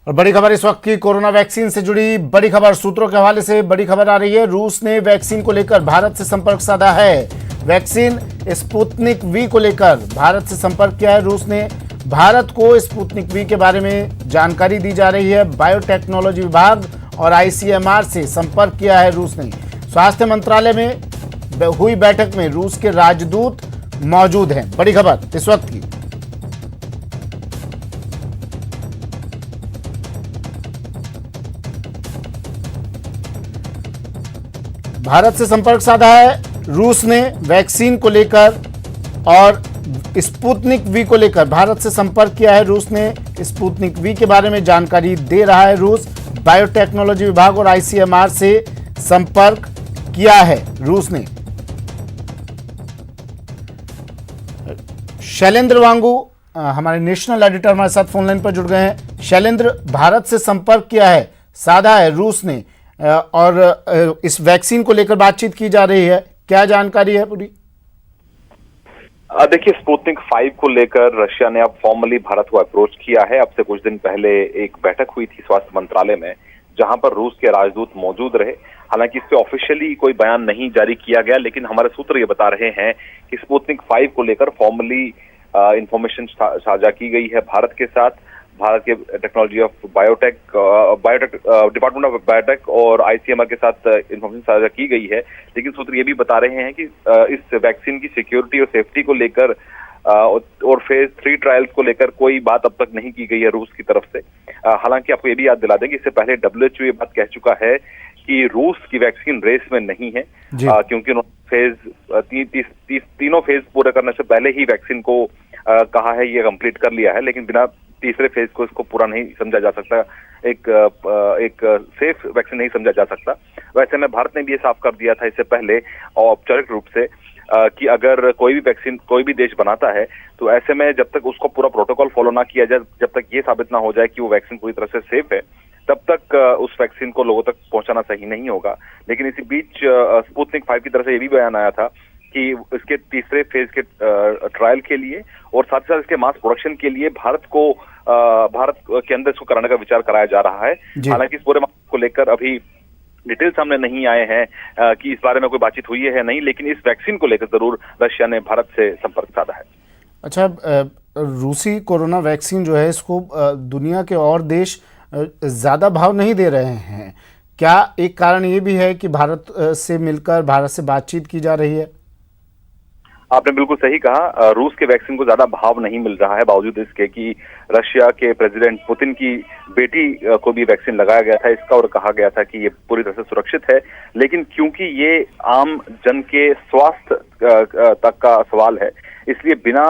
और बड़ी खबर इस वक्त की कोरोना वैक्सीन से जुड़ी बड़ी खबर, सूत्रों के हवाले से बड़ी खबर आ रही है। रूस ने वैक्सीन को लेकर भारत से संपर्क साधा है। वैक्सीन स्पुतनिक वी को लेकर भारत से संपर्क किया है रूस ने। भारत को स्पुतनिक वी के बारे में जानकारी दी जा रही है। बायोटेक्नोलॉजी विभाग और आईसीएमआर से संपर्क किया है रूस ने। स्वास्थ्य मंत्रालय में हुई बैठक में रूस के राजदूत मौजूद हैं। बड़ी खबर इस वक्त की। भारत से संपर्क साधा है रूस ने वैक्सीन को लेकर और स्पुतनिक वी को लेकर भारत से संपर्क किया है रूस ने। स्पुतनिक वी के बारे में जानकारी दे रहा है रूस। बायोटेक्नोलॉजी विभाग और आईसीएमआर से संपर्क किया है रूस ने। शैलेंद्र वांगू हमारे नेशनल एडिटर हमारे साथ फोन लाइन पर जुड़ गए हैं। शैलेंद्र, भारत से संपर्क किया है, साधा है रूस ने और इस वैक्सीन को लेकर बातचीत की जा रही है, क्या जानकारी है पूरी? देखिए, स्पुतनिक 5 को लेकर रशिया ने अब फॉर्मली भारत को अप्रोच किया है। अब से कुछ दिन पहले एक बैठक हुई थी स्वास्थ्य मंत्रालय में, जहां पर रूस के राजदूत मौजूद रहे। हालांकि इस पे ऑफिशियली कोई बयान नहीं जारी किया गया, लेकिन हमारे सूत्र ये बता रहे हैं कि स्पुतनिक 5 को लेकर फॉर्मली इंफॉर्मेशन साझा की गई है भारत के साथ। भारत के technology of biotech department of biotech और आईसीएमआर के साथ इंफॉर्मेशन साझा की गई है। लेकिन सूत्र ये भी बता रहे हैं कि इस वैक्सीन की सिक्योरिटी और सेफ्टी को लेकर और फेज 3 ट्रायल्स को लेकर कोई बात अब तक नहीं की गई है रूस की तरफ से। हालांकि आपको ये भी याद दिला दें कि इससे पहले WHO ये बात कह चुका है कि रूस की वैक्सीन रेस में नहीं है, क्योंकि उन्होंने तीनों फेज पूरे करने से पहले ही वैक्सीन को कहा है ये कंप्लीट कर लिया है, लेकिन बिना तीसरे फेज को इसको पूरा नहीं समझा जा सकता, एक सेफ वैक्सीन नहीं समझा जा सकता। वैसे में भारत ने भी ये साफ कर दिया था इससे पहले औपचारिक रूप से कि अगर कोई भी वैक्सीन कोई भी देश बनाता है तो ऐसे में जब तक उसको पूरा प्रोटोकॉल फॉलो ना किया जाए, जब तक ये साबित ना हो जाए कि वो वैक्सीन पूरी तरह से सेफ है, तब तक उस वैक्सीन को लोगों तक पहुंचाना सही नहीं होगा। लेकिन इसी बीच स्पुतनिक 5 की तरफ से ये भी बयान आया था कि इसके तीसरे फेज के ट्रायल के लिए और साथ ही साथ इसके मास प्रोडक्शन के लिए भारत के अंदर इसको कराने का विचार कराया जा रहा है। हालांकि इस पूरे मामले को लेकर अभी डिटेल सामने नहीं आए हैं कि इस बारे में कोई बातचीत हुई है नहीं, लेकिन इस वैक्सीन को लेकर जरूर रशिया ने भारत से संपर्क साधा है। अच्छा, रूसी कोरोना वैक्सीन जो है इसको दुनिया के और देश ज्यादा भाव नहीं दे रहे हैं, क्या एक कारण ये भी है कि भारत से मिलकर भारत से बातचीत की जा रही है? आपने बिल्कुल सही कहा, रूस के वैक्सीन को ज्यादा भाव नहीं मिल रहा है, बावजूद इसके कि रशिया के प्रेसिडेंट पुतिन की बेटी को भी वैक्सीन लगाया गया था इसका और कहा गया था कि ये पूरी तरह से सुरक्षित है। लेकिन क्योंकि ये आम जन के स्वास्थ्य तक का सवाल है, इसलिए बिना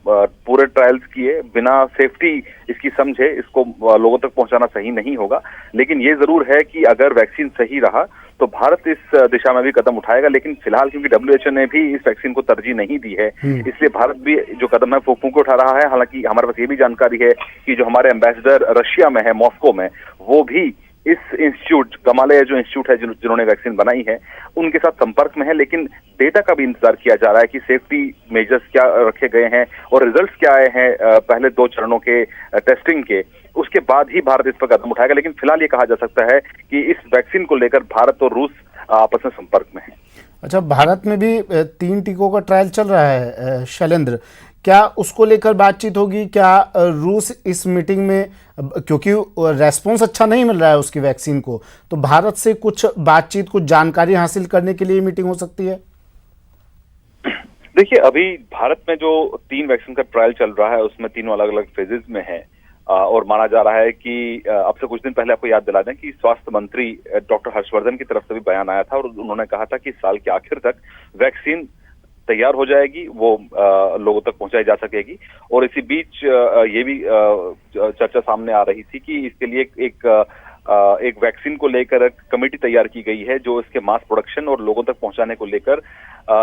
पूरे ट्रायल्स किए, बिना सेफ्टी इसकी समझे इसको लोगों तक पहुंचाना सही नहीं होगा। लेकिन ये जरूर है कि अगर वैक्सीन सही रहा तो भारत इस दिशा में भी कदम उठाएगा। लेकिन फिलहाल क्योंकि WHO ने भी इस वैक्सीन को तरजीह नहीं दी है, इसलिए भारत भी जो कदम है वो फूंक उठा रहा है। हालांकि हमारे पास ये भी जानकारी है कि जो हमारे एम्बेसडर रशिया में है, मॉस्को में, वो भी इस इंस्टीट्यूट गमालेया जो इंस्टीट्यूट है जिन्होंने वैक्सीन बनाई है उनके साथ संपर्क में है। लेकिन डेटा का भी इंतजार किया जा रहा है कि सेफ्टी मेजर्स क्या रखे गए हैं और रिजल्ट्स क्या आए हैं पहले 2 चरणों के टेस्टिंग के, उसके बाद ही भारत इस पर कदम उठाएगा। लेकिन फिलहाल ये कहा जा सकता है कि इस वैक्सीन को लेकर भारत और रूस आपस में संपर्क में है। अच्छा, भारत में भी 3 टीकों का ट्रायल चल रहा है शैलेंद्र, क्या उसको लेकर बातचीत होगी? क्या रूस इस मीटिंग में, क्योंकि रेस्पॉन्स अच्छा नहीं मिल रहा है उसकी वैक्सीन को, तो भारत से कुछ बातचीत, कुछ जानकारी हासिल करने के लिए मीटिंग हो सकती है? देखिए, अभी भारत में जो 3 वैक्सीन का ट्रायल चल रहा है उसमें 3 अलग अलग फेजेस में है और माना जा रहा है कि अब से कुछ दिन पहले आपको याद दिला दें कि स्वास्थ्य मंत्री डॉक्टर हर्षवर्धन की तरफ से भी बयान आया था और उन्होंने कहा था कि साल के आखिर तक वैक्सीन तैयार हो जाएगी, वो लोगों तक पहुंचाई जा सकेगी। और इसी बीच ये भी चर्चा सामने आ रही थी कि इसके लिए एक वैक्सीन को लेकर कमेटी तैयार की गई है जो इसके मास प्रोडक्शन और लोगों तक पहुंचाने को लेकर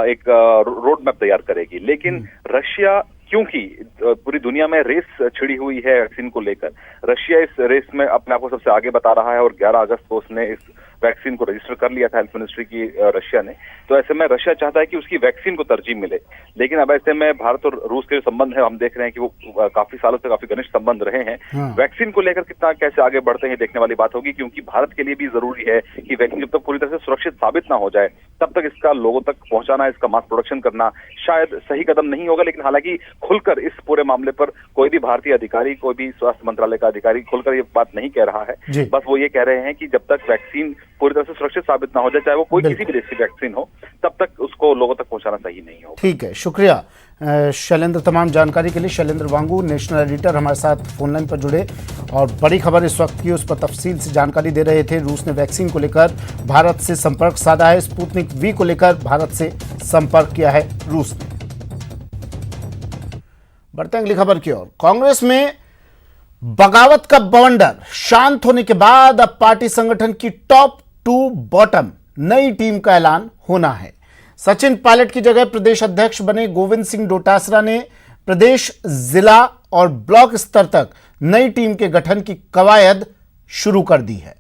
एक रोड मैप तैयार करेगी। लेकिन रशिया, क्योंकि पूरी दुनिया में रेस छिड़ी हुई है वैक्सीन को लेकर, रशिया इस रेस में अपने आप को सबसे आगे बता रहा है और 11 अगस्त को उसने इस वैक्सीन को रजिस्टर कर लिया था हेल्थ मिनिस्ट्री की रशिया ने। तो ऐसे में रशिया चाहता है कि उसकी वैक्सीन को तरजीह मिले, लेकिन अब ऐसे में भारत और रूस के जो संबंध है हम देख रहे हैं कि वो काफी सालों से काफी घनिष्ठ संबंध रहे हैं। वैक्सीन को लेकर कितना कैसे आगे बढ़ते हैं देखने वाली बात होगी, क्योंकि भारत के लिए भी जरूरी है कि वैक्सीन जब तक पूरी तरह से सुरक्षित साबित ना हो जाए तब तक इसका लोगों तक पहुंचाना, इसका मास प्रोडक्शन करना शायद सही कदम नहीं होगा। लेकिन हालांकि खुलकर इस पूरे मामले पर कोई भी भारतीय अधिकारी, कोई भी स्वास्थ्य मंत्रालय का अधिकारी खुलकर ये बात नहीं कह रहा है। बस वो ये कह रहे हैं कि जब तक वैक्सीन पूरी तरह से सुरक्षित साबित ना हो जाए, चाहे वो कोई किसी भी देश की वैक्सीन हो, तब तक उसको लोगों तक पहुंचाना सही नहीं होगा। ठीक है, शुक्रिया शैलेंद्र तमाम जानकारी के लिए। शैलेंद्र वांगू नेशनल एडिटर हमारे साथ फोनलाइन पर जुड़े और बड़ी खबर इस वक्त की उस पर तफसील से जानकारी दे रहे थे। रूस ने वैक्सीन को लेकर भारत से संपर्क साधा है। स्पुतनिक वी को लेकर भारत से संपर्क किया है रूस ने। बढ़ते हैं अगली खबर की ओर। कांग्रेस में बगावत का बवंडर शांत होने के बाद अब पार्टी संगठन की टॉप टू बॉटम नई टीम का ऐलान होना है। सचिन पायलट की जगह प्रदेश अध्यक्ष बने गोविंद सिंह डोटासरा ने प्रदेश, जिला और ब्लॉक स्तर तक नई टीम के गठन की कवायद शुरू कर दी है।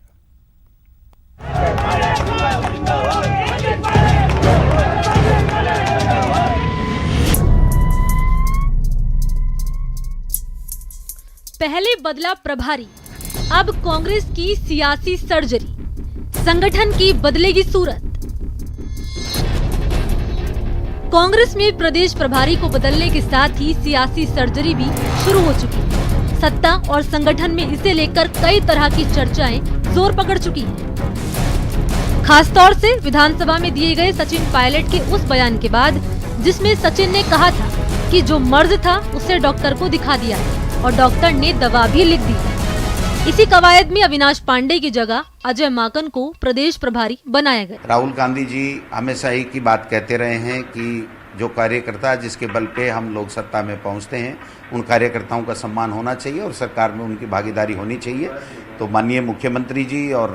पहले बदला प्रभारी, अब कांग्रेस की सियासी सर्जरी, संगठन की बदलेगी सूरत। कांग्रेस में प्रदेश प्रभारी को बदलने के साथ ही सियासी सर्जरी भी शुरू हो चुकी है। सत्ता और संगठन में इसे लेकर कई तरह की चर्चाएं जोर पकड़ चुकी हैं। खासतौर से विधानसभा में दिए गए सचिन पायलट के उस बयान के बाद, जिसमें सचिन ने कहा था कि जो मर्ज था उसे डॉक्टर को दिखा दिया और डॉक्टर ने दवा भी लिख दी। इसी कवायद में अविनाश पांडे की जगह अजय माकन को प्रदेश प्रभारी बनाया गया। राहुल गांधी जी हमेशा ही की बात कहते रहे हैं कि जो कार्यकर्ता जिसके बल पे हम लोग सत्ता में पहुंचते हैं, उन कार्यकर्ताओं का सम्मान होना चाहिए और सरकार में उनकी भागीदारी होनी चाहिए। तो माननीय मुख्यमंत्री जी और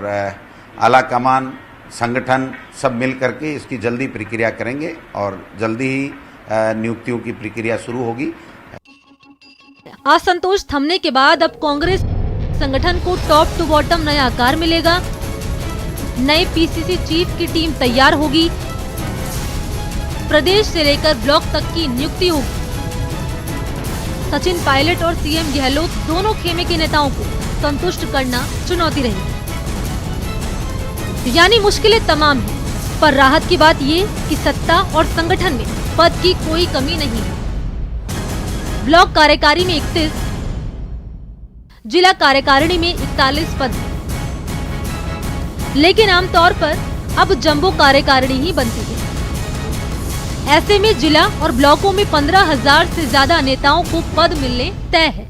आला कमान, संगठन सब मिल करके इसकी जल्दी प्रक्रिया करेंगे और जल्दी ही नियुक्तियों की प्रक्रिया शुरू होगी। असंतोष थमने के बाद अब कांग्रेस संगठन को टॉप टू बॉटम नया आकार मिलेगा। नए पीसीसी चीफ की टीम तैयार होगी। प्रदेश से लेकर ब्लॉक तक की नियुक्ति होगी। सचिन पायलट और सीएम गहलोत दोनों खेमे के नेताओं को संतुष्ट करना चुनौती रहेगी। यानी मुश्किलें तमाम हैं, पर राहत की बात ये कि सत्ता और संगठन में पद की कोई कमी नहीं है। ब्लॉक कार्यकारी में 31, जिला कार्यकारिणी में 41 पद हैं। लेकिन आमतौर पर अब जंबो कार्यकारिणी ही बनती है। ऐसे में जिला और ब्लॉकों में 15,000 से ज्यादा नेताओं को पद मिलने तय है।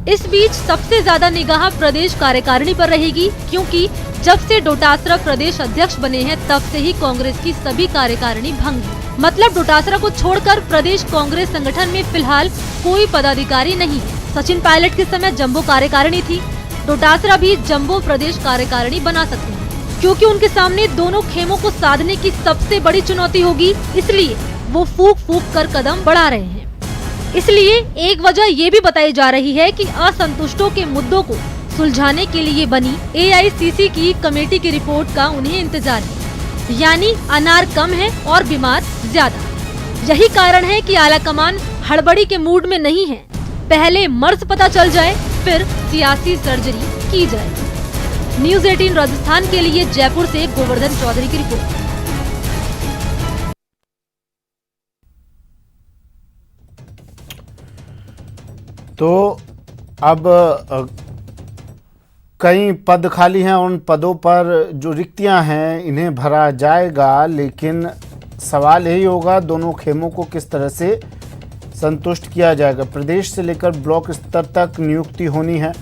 इस बीच सबसे ज्यादा निगाह प्रदेश कार्यकारिणी पर रहेगी, क्योंकि जब से डोटासरा प्रदेश अध्यक्ष बने हैं तब से ही कांग्रेस की सभी कार्यकारिणी भंग है। मतलब डोटासरा को छोड़कर प्रदेश कांग्रेस संगठन में फिलहाल कोई पदाधिकारी नहीं है। सचिन पायलट के समय जंबो कार्यकारिणी थी, डोटासरा भी जंबो प्रदेश कार्यकारिणी बना सकते हैं, क्योंकि उनके सामने दोनों खेमों को साधने की सबसे बड़ी चुनौती होगी। इसलिए वो फूक फूक कर कदम बढ़ा रहे हैं। इसलिए एक वजह ये भी बताई जा रही है कि असंतुष्टों के मुद्दों को सुलझाने के लिए बनी एआईसीसी की कमेटी की रिपोर्ट का उन्हें इंतजार है। यानी अनार कम है और बीमार ज्यादा। यही कारण है कि आलाकमान हड़बड़ी के मूड में नहीं है। पहले मर्ज पता चल जाए, फिर सियासी सर्जरी की जाए। न्यूज़ 18 राजस्थान के लिए जयपुर से गोवर्धन चौधरी की रिपोर्ट। तो अब कई पद खाली हैं, उन पदों पर जो रिक्तियां हैं इन्हें भरा जाएगा। लेकिन सवाल यही होगा दोनों खेमों को किस तरह से संतुष्ट किया जाएगा। प्रदेश से लेकर ब्लॉक स्तर तक नियुक्ति होनी है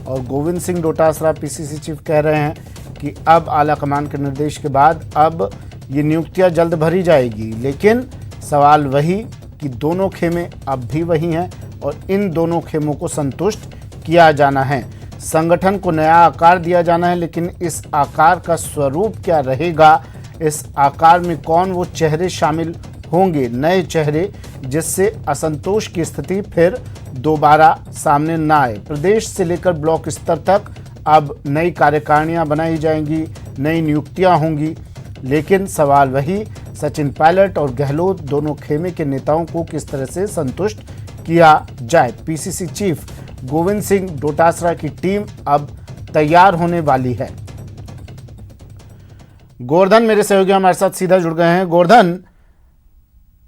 और गोविंद सिंह डोटासरा पीसीसी चीफ कह रहे हैं कि अब आला कमान के निर्देश के बाद अब ये नियुक्तियां जल्द भरी जाएगी। लेकिन सवाल वही कि दोनों खेमे अब भी वही हैं और इन दोनों खेमों को संतुष्ट किया जाना है। संगठन को नया आकार दिया जाना है, लेकिन इस आकार का स्वरूप क्या रहेगा, इस आकार में कौन वो चेहरे शामिल होंगे, नए चेहरे, जिससे असंतोष की स्थिति फिर दोबारा सामने ना आए। प्रदेश से लेकर ब्लॉक स्तर तक अब नई कार्यकारिणियां बनाई जाएंगी, नई नियुक्तियां होंगी, लेकिन सवाल वही, सचिन पायलट और गहलोत दोनों खेमे के नेताओं को किस तरह से संतुष्ट किया जाए। पीसीसी चीफ गोविंद सिंह डोटासरा की टीम अब तैयार होने वाली है। गोवर्धन मेरे सहयोगी हमारे साथ सीधा जुड़ गए हैं। गोवर्धन,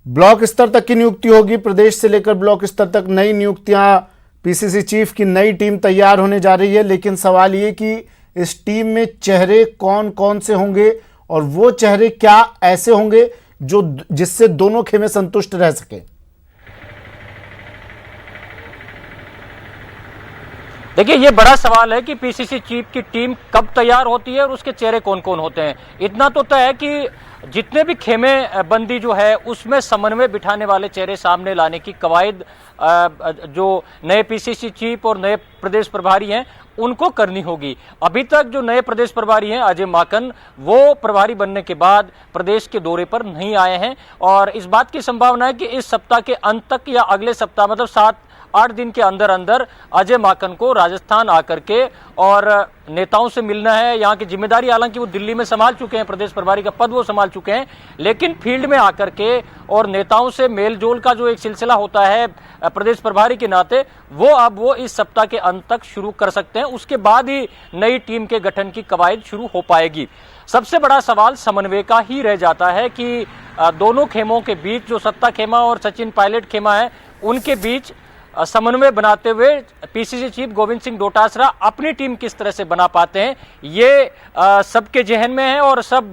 ब्लॉक स्तर तक की नियुक्ति होगी, प्रदेश से लेकर ब्लॉक स्तर तक नई नियुक्तियां, पीसीसी चीफ की नई टीम तैयार होने जा रही है, लेकिन सवाल ये कि इस टीम में चेहरे कौन कौन से होंगे और वो चेहरे क्या ऐसे होंगे जो जिससे दोनों खेमे संतुष्ट रह सके। देखिए, ये बड़ा सवाल है कि पीसीसी चीफ की टीम कब तैयार होती है और उसके चेहरे कौन कौन होते हैं। इतना तो तय है कि जितने भी खेमे बंदी जो है उसमें समन्वय बिठाने वाले चेहरे सामने लाने की कवायद जो नए पीसीसी चीफ और नए प्रदेश प्रभारी हैं उनको करनी होगी। अभी तक जो नए प्रदेश प्रभारी हैं अजय माकन, वो प्रभारी बनने के बाद प्रदेश के दौरे पर नहीं आए हैं और इस बात की संभावना है कि इस सप्ताह के अंत तक या अगले सप्ताह मतलब 7-8 दिन के अंदर अंदर अजय माकन को राजस्थान आकर के और नेताओं से मिलना है। यहाँ की जिम्मेदारी, हालांकि वो दिल्ली में संभाल चुके हैं, प्रदेश प्रभारी का पद वो संभाल चुके हैं, लेकिन फील्ड में आकर के और नेताओं से मेल जोल का जो एक सिलसिला होता है प्रदेश प्रभारी के नाते, वो इस सप्ताह के अंत तक शुरू कर सकते हैं। उसके बाद ही नई टीम के गठन की कवायद शुरू हो पाएगी। सबसे बड़ा सवाल समन्वय का ही रह जाता है कि दोनों खेमों के बीच, जो सत्ता खेमा और सचिन पायलट खेमा है, उनके बीच समन्वय बनाते हुए पीसीसी चीफ गोविंद सिंह डोटासरा अपनी टीम किस तरह से बना पाते हैं, ये सबके जहन में है और सब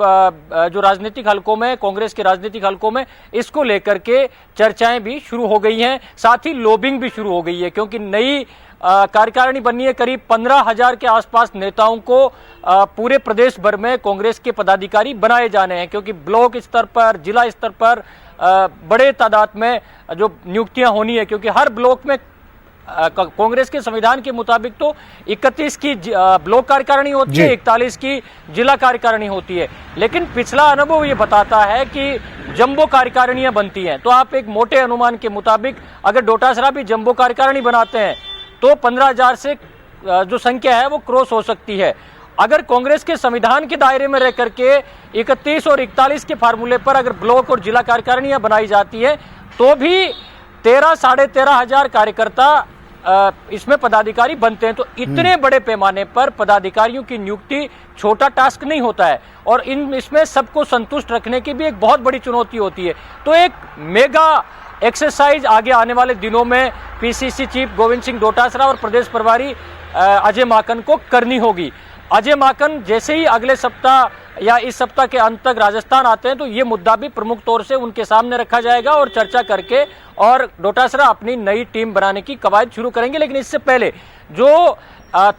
जो राजनीतिक हलकों में, कांग्रेस के राजनीतिक हलकों में इसको लेकर के चर्चाएं भी शुरू हो गई हैं। साथ ही लॉबिंग भी शुरू हो गई है, क्योंकि नई कार्यकारिणी बननी है। करीब 15,000 के आसपास नेताओं को पूरे प्रदेश भर में कांग्रेस के पदाधिकारी बनाए जाने हैं, क्योंकि ब्लॉक स्तर पर, जिला स्तर पर बड़े तादाद में जो नियुक्तियां होनी है, क्योंकि हर ब्लॉक में कांग्रेस के संविधान के मुताबिक तो 31 की ब्लॉक कार्यकारिणी होती है, 41 की जिला कार्यकारिणी होती है, लेकिन पिछला अनुभव ये बताता है कि जंबो कार्यकारिणियां बनती हैं। तो आप एक मोटे अनुमान के मुताबिक अगर डोटासरा भी जंबो कार्यकारिणी बनाते हैं तो 15,000 से जो संख्या है वो क्रॉस हो सकती है। अगर कांग्रेस के संविधान के दायरे में रह करके 31 और 41 के फार्मूले पर अगर ब्लॉक और जिला कार्यकारिणियां बनाई जाती है तो भी 13-साढ़े 13,000 कार्यकर्ता इसमें पदाधिकारी बनते हैं। तो इतने बड़े पैमाने पर पदाधिकारियों की नियुक्ति छोटा टास्क नहीं होता है और इसमें सबको संतुष्ट रखने की भी एक बहुत बड़ी चुनौती होती है। तो एक मेगा एक्सरसाइज आगे आने वाले दिनों में पीसीसी चीफ गोविंद सिंह डोटासरा और प्रदेश प्रभारी अजय माकन को करनी होगी। अजय माकन जैसे ही अगले सप्ताह या इस सप्ताह के अंत तक राजस्थान आते हैं तो ये मुद्दा भी प्रमुख तौर से उनके सामने रखा जाएगा और चर्चा करके और डोटासरा अपनी नई टीम बनाने की कवायद शुरू करेंगे। लेकिन इससे पहले जो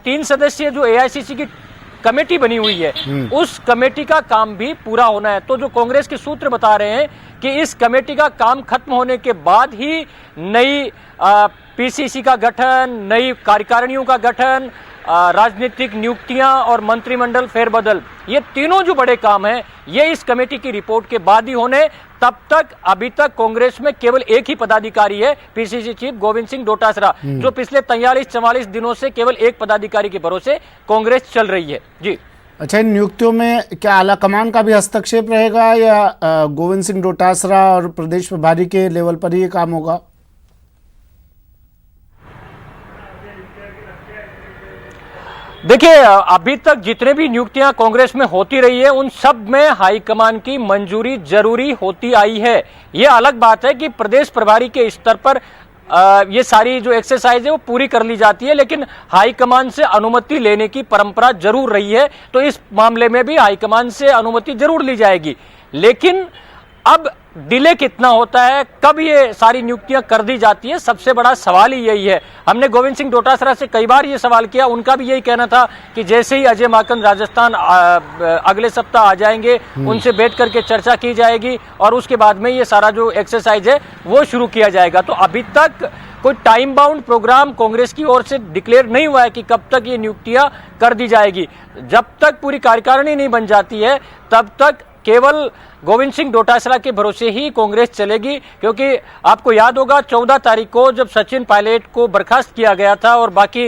3 सदस्यीय जो एआईसीसी की कमेटी बनी हुई है उस कमेटी का काम भी पूरा होना है। तो जो कांग्रेस के सूत्र बता रहे हैं कि इस कमेटी का काम खत्म होने के बाद ही नई पीसीसी का गठन, नई कार्यकारिणियों का गठन, राजनीतिक नियुक्तियां और मंत्रिमंडल फेरबदल, ये तीनों जो बड़े काम हैं ये इस कमेटी की रिपोर्ट के बाद ही होने। तब तक अभी तक कांग्रेस में केवल एक ही पदाधिकारी है, पीसीसी चीफ गोविंद सिंह डोटासरा, जो पिछले 43-44 दिनों से केवल एक पदाधिकारी के भरोसे कांग्रेस चल रही है। जी अच्छा, इन नियुक्तियों में क्या आला कमान का भी हस्तक्षेप रहेगा या गोविंद सिंह डोटासरा और प्रदेश प्रभारी के लेवल पर ही ये काम होगा? देखिए, अभी तक जितने भी नियुक्तियां कांग्रेस में होती रही है उन सब में हाईकमान की मंजूरी जरूरी होती आई है। ये अलग बात है कि प्रदेश प्रभारी के स्तर पर ये सारी जो एक्सरसाइज है वो पूरी कर ली जाती है, लेकिन हाईकमान से अनुमति लेने की परंपरा जरूर रही है। तो इस मामले में भी हाईकमान से अनुमति जरूर ली जाएगी, लेकिन अब डिले कितना होता है, कब ये सारी नियुक्तियां कर दी जाती है, सबसे बड़ा सवाल ही यही है। हमने गोविंद सिंह डोटासरा से कई बार ये सवाल किया, उनका भी यही कहना था कि जैसे ही अजय माकन राजस्थान अगले सप्ताह आ जाएंगे उनसे बैठ करके चर्चा की जाएगी और उसके बाद में ये सारा जो एक्सरसाइज है वो शुरू किया जाएगा। तो अभी तक कोई टाइम बाउंड प्रोग्राम कांग्रेस की ओर से डिक्लेयर नहीं हुआ है कि कब तक ये नियुक्तियां कर दी जाएगी। जब तक पूरी कार्यकारिणी नहीं बन जाती है तब तक केवल गोविंद सिंह डोटासरा के भरोसे ही कांग्रेस चलेगी, क्योंकि आपको याद होगा 14 तारीख को जब सचिन पायलट को बर्खास्त किया गया था और बाकी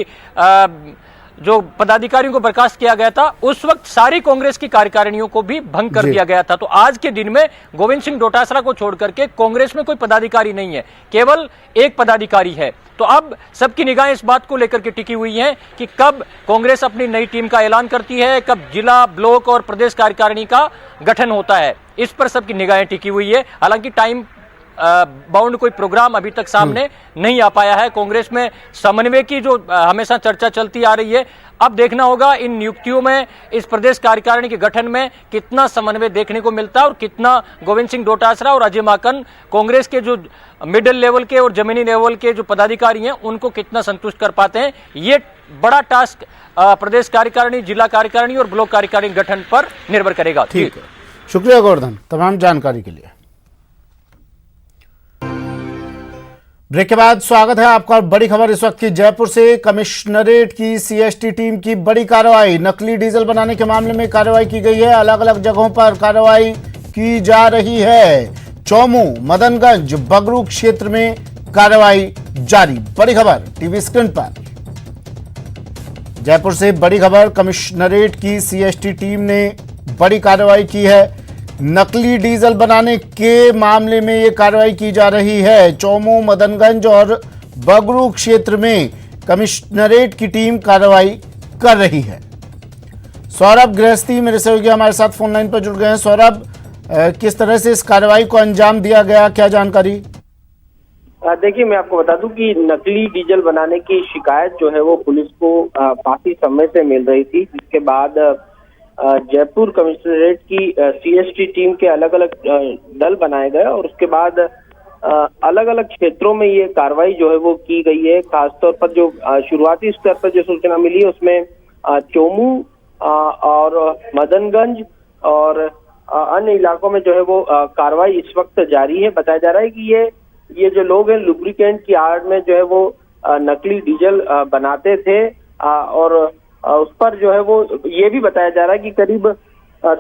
जो पदाधिकारियों को बर्खास्त किया गया था, उस वक्त सारी कांग्रेस की कार्यकारिणियों को भी भंग कर दिया गया था। तो आज के दिन में गोविंद सिंह डोटासरा को छोड़ करके कांग्रेस में कोई पदाधिकारी नहीं है, केवल एक पदाधिकारी है। तो अब सबकी निगाहें इस बात को लेकर के टिकी हुई हैं कि कब कांग्रेस अपनी नई टीम का ऐलान करती है, कब जिला, ब्लॉक और प्रदेश कार्यकारिणी का गठन होता है, इस पर सबकी निगाहें टिकी हुई है। हालांकि टाइम बाउंड कोई प्रोग्राम अभी तक सामने नहीं आ पाया है। कांग्रेस में समन्वय की जो हमेशा चर्चा चलती आ रही है, अब देखना होगा इन नियुक्तियों में, इस प्रदेश कार्यकारिणी के गठन में कितना समन्वय देखने को मिलता है और कितना गोविंद सिंह डोटासरा और अजय माकन कांग्रेस के जो मिडिल लेवल के और जमीनी लेवल के जो पदाधिकारी हैं उनको कितना संतुष्ट कर पाते हैं। ये बड़ा टास्क प्रदेश कार्यकारिणी, जिला कार्यकारिणी और ब्लॉक कार्यकारिणी गठन पर निर्भर करेगा। ठीक है, शुक्रिया गोवर्धन तमाम जानकारी के लिए। ब्रेक के बाद स्वागत है आपका। बड़ी खबर इस वक्त की जयपुर से। कमिश्नरेट की सीएसटी टीम की बड़ी कार्रवाई, नकली डीजल बनाने के मामले में कार्रवाई की गई है। अलग अलग जगहों पर कार्रवाई की जा रही है। चौमू, मदनगंज, बगरू क्षेत्र में कार्रवाई जारी। बड़ी खबर टीवी स्क्रीन पर। जयपुर से बड़ी खबर, कमिश्नरेट की सीएसटी टीम ने बड़ी कार्रवाई की है। नकली डीजल बनाने के मामले में यह कार्रवाई की जा रही है। चौमू, मदनगंज और बगरू क्षेत्र में कमिश्नरेट की टीम कार्रवाई कर रही है। सौरभ गृहस्थी मेरे सहयोगी हमारे साथ फोन लाइन पर जुड़ गए हैं। सौरभ, किस तरह से इस कार्रवाई को अंजाम दिया गया, क्या जानकारी? देखिए, मैं आपको बता दूं कि नकली डीजल बनाने की शिकायत जो है वो पुलिस को काफी समय से मिल रही थी, जिसके बाद जयपुर कमिश्नरेट की सीएसटी टीम के अलग अलग दल बनाए गए और उसके बाद अलग अलग क्षेत्रों में ये कार्रवाई जो है वो की गई है। खासतौर पर जो शुरुआती स्तर पर जो सूचना मिली है उसमें चोमू और मदनगंज और अन्य इलाकों में जो है वो कार्रवाई इस वक्त जारी है। बताया जा रहा है कि ये जो लोग हैं लुब्रिकेंट की आड़ में जो है वो नकली डीजल बनाते थे और उस पर जो है वो ये भी बताया जा रहा है कि करीब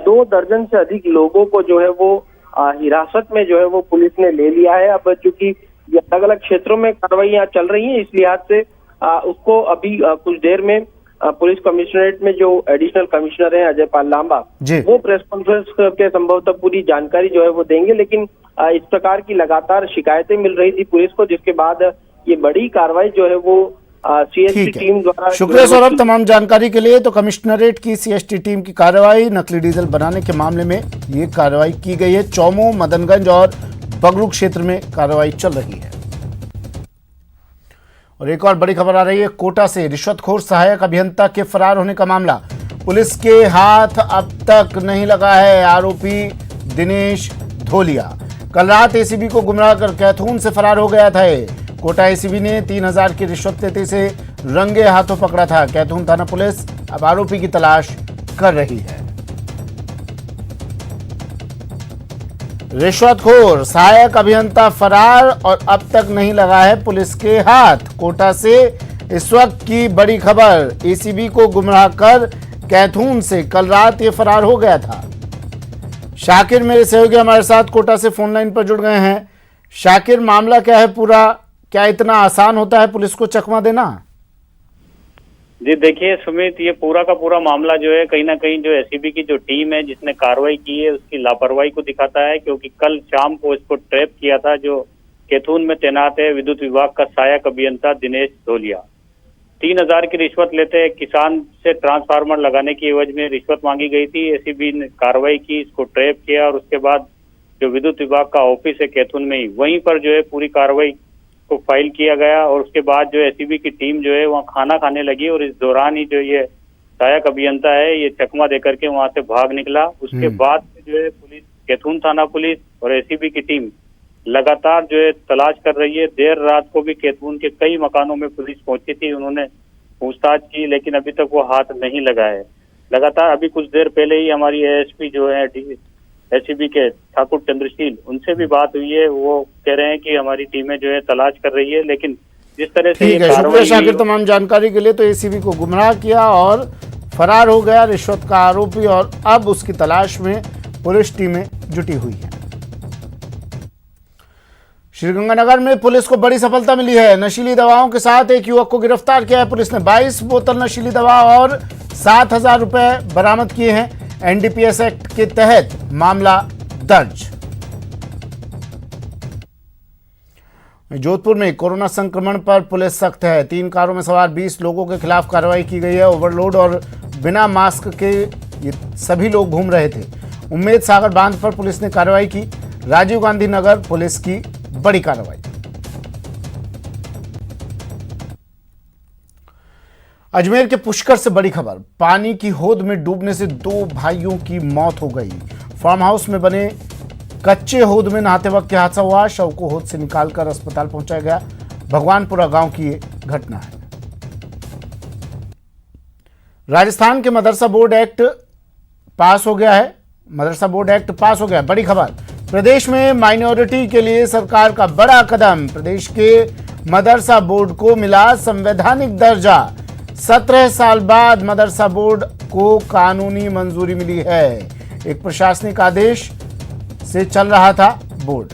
2 दर्जन से अधिक लोगों को जो है वो हिरासत में जो है वो पुलिस ने ले लिया है। अब चूंकि ये अलग अलग क्षेत्रों में कार्रवाई चल रही है, इस लिहाज से उसको अभी कुछ देर में पुलिस कमिश्नरेट में जो एडिशनल कमिश्नर है अजय पाल लांबा, वो प्रेस कॉन्फ्रेंस के संभवतः पूरी जानकारी जो है वो देंगे। लेकिन इस प्रकार की लगातार शिकायतें मिल रही थी पुलिस को, जिसके बाद ये बड़ी कार्रवाई जो है वो सीएसटी टीम द्वारा। शुक्रिया सौरभ तमाम जानकारी के लिए। तो कमिश्नरेट की सीएसटी टीम की कार्रवाई, नकली डीजल बनाने के मामले में ये कार्रवाई की गई है। चौमू, मदनगंज और बगरू क्षेत्र में कार्रवाई चल रही है। और एक और बड़ी खबर आ रही है कोटा से। रिश्वतखोर सहायक अभियंता के फरार होने का मामला, पुलिस के हाथ अब तक नहीं लगा है। आरोपी दिनेश धोलिया कल रात एसीबी को गुमराह कर कैथून से फरार हो गया था। कोटा एसीबी ने 3000 की रिश्वत लेते से रंगे हाथों पकड़ा था। कैथून थाना पुलिस अब आरोपी की तलाश कर रही है। रिश्वतखोर सहायक अभियंता फरार और अब तक नहीं लगा है पुलिस के हाथ। कोटा से इस वक्त की बड़ी खबर, एसीबी को गुमराह कर कैथून से कल रात ये फरार हो गया था। शाकिर मेरे सहयोगी हमारे साथ कोटा से फोन लाइन पर जुड़ गए हैं। शाकिर, मामला क्या है पूरा? क्या इतना आसान होता है पुलिस को चकमा देना? जी देखिए सुमित, ये पूरा का पूरा मामला जो है कहीं ना कहीं जो एसीबी की जो टीम है जिसने कार्रवाई की है उसकी लापरवाही को दिखाता है। क्योंकि कल शाम को इसको ट्रैप किया था जो कैथून में तैनात है विद्युत विभाग का सहायक अभियंता दिनेश धोलिया। 3000 की रिश्वत लेते किसान से ट्रांसफार्मर लगाने की एवज में रिश्वत मांगी गई थी। एसीबी ने कार्रवाई की, इसको ट्रैप किया और उसके बाद जो विद्युत विभाग का ऑफिस है कैथून में ही, वहीं पर जो है पूरी कार्रवाई को फाइल किया गया और उसके बाद जो एसीबी की टीम जो है वहाँ खाना खाने लगी और इस दौरान ही जो ये सहायक अभियंता है ये चकमा देकर के वहाँ से भाग निकला। उसके बाद जो है पुलिस, कैथून थाना पुलिस और एसीबी की टीम लगातार जो है तलाश कर रही है। देर रात को भी कैथून के कई मकानों में पुलिस पहुंची थी, उन्होंने पूछताछ की, लेकिन अभी तक वो हाथ नहीं लगा है। लगातार अभी कुछ देर पहले ही हमारी एएसपी जो है एसीबी के ठाकुर चंद्रशील, उनसे भी बात हुई है। वो कह रहे हैं कि हमारी टीमें जो है तलाश कर रही है, लेकिन जिस तरह से ठीक है, शुक्रिया शाकिर तमाम जानकारी के लिए। तो एसीबी को गुमराह किया और फरार हो गया रिश्वत का आरोपी और अब उसकी तलाश में पुलिस टीमें जुटी हुई हैं। श्रीगंगानगर में पुलिस को बड़ी सफलता मिली है। नशीली दवाओं के साथ एक युवक को गिरफ्तार किया है पुलिस ने। 22 बोतल नशीली दवा और 7,000 रुपए बरामद किए हैं। एनडीपीएस एक्ट के तहत मामला दर्ज। जोधपुर में कोरोना संक्रमण पर पुलिस सख्त है। 3 कारों में सवार 20 लोगों के खिलाफ कार्रवाई की गई है। ओवरलोड और बिना मास्क के ये सभी लोग घूम रहे थे। उम्मेद सागर बांध पर पुलिस ने कार्रवाई की। राजीव गांधी नगर पुलिस की बड़ी कार्रवाई। अजमेर के पुष्कर से बड़ी खबर। पानी की होद में डूबने से 2 भाइयों की मौत हो गई। फार्म हाउस में बने कच्चे होद में नहाते वक्त यह हादसा हुआ। शव को होद से निकालकर अस्पताल पहुंचाया गया। भगवानपुरा गांव की ये घटना है। राजस्थान के मदरसा बोर्ड एक्ट पास हो गया है। मदरसा बोर्ड एक्ट पास हो गया। बड़ी खबर। प्रदेश में माइनॉरिटी के लिए सरकार का बड़ा कदम। प्रदेश के मदरसा बोर्ड को मिला संवैधानिक दर्जा। 17 साल बाद मदरसा बोर्ड को कानूनी मंजूरी मिली है। एक प्रशासनिक आदेश से चल रहा था बोर्ड।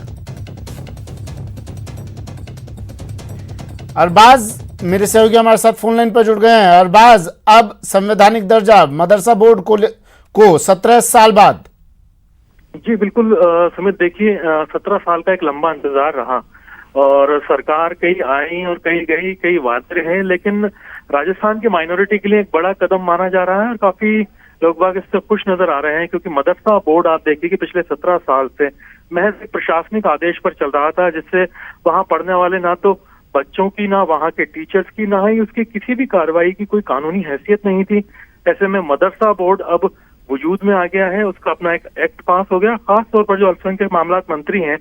अरबाज मेरे सहयोगी हमारे साथ फोन लाइन पर जुड़ गए हैं। अरबाज, अब संवैधानिक दर्जा मदरसा बोर्ड को 17 साल बाद। जी बिल्कुल सुमित, देखिए 17 साल का एक लंबा इंतजार रहा और सरकार कई आई और कई गई, कई वादे हैं, लेकिन राजस्थान के माइनॉरिटी के लिए एक बड़ा कदम माना जा रहा है और काफी लोग बाग इससे खुश नजर आ रहे हैं, क्योंकि मदरसा बोर्ड आप देखिए कि पिछले 17 साल से महज एक प्रशासनिक आदेश पर चल रहा था, जिससे वहां पढ़ने वाले ना तो बच्चों की, ना वहां के टीचर्स की, ना ही उसकी किसी भी कार्रवाई की कोई कानूनी हैसियत नहीं थी। ऐसे में मदरसा बोर्ड अब वजूद में आ गया है। उसका अपना एक एक्ट पास हो गया। खास तौर पर जो अल्पसंख्यक मामलात मंत्री हैं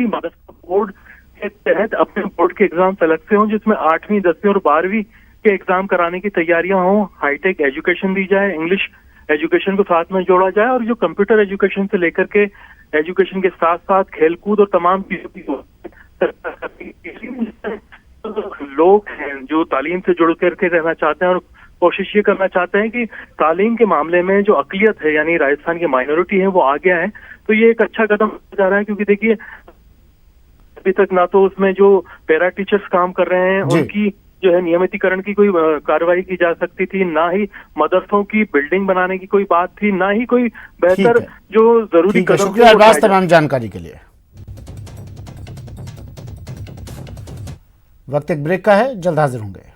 मदरसा बोर्ड के तहत अपने बोर्ड के एग्जाम अलग से हों, जिसमें 8वीं, 10वीं और 12वीं के एग्जाम कराने की तैयारियां हों। हाईटेक एजुकेशन दी जाए, इंग्लिश एजुकेशन को साथ में जोड़ा जाए और जो कंप्यूटर एजुकेशन से लेकर के एजुकेशन के साथ साथ खेलकूद और तमाम चीजों लोग हैं जो तालीम से जुड़ करके रहना चाहते हैं और कोशिश ये करना चाहते हैं कि तालीम के मामले में जो अकलियत है यानी राजस्थान की माइनॉरिटी है वो आ गया है। तो ये एक अच्छा कदम जा रहा है, क्योंकि देखिए अभी तक ना तो उसमें जो पैरा टीचर्स काम कर रहे हैं उनकी जो है नियमितीकरण की कोई कार्रवाई की जा सकती थी, ना ही मदरसों की बिल्डिंग बनाने की कोई बात थी, ना ही कोई बेहतर जो जरूरी कदम। शुक्रिया अरबाज तमाम जानकारी के लिए। वक्त एक ब्रेक का है, जल्द हाजिर होंगे।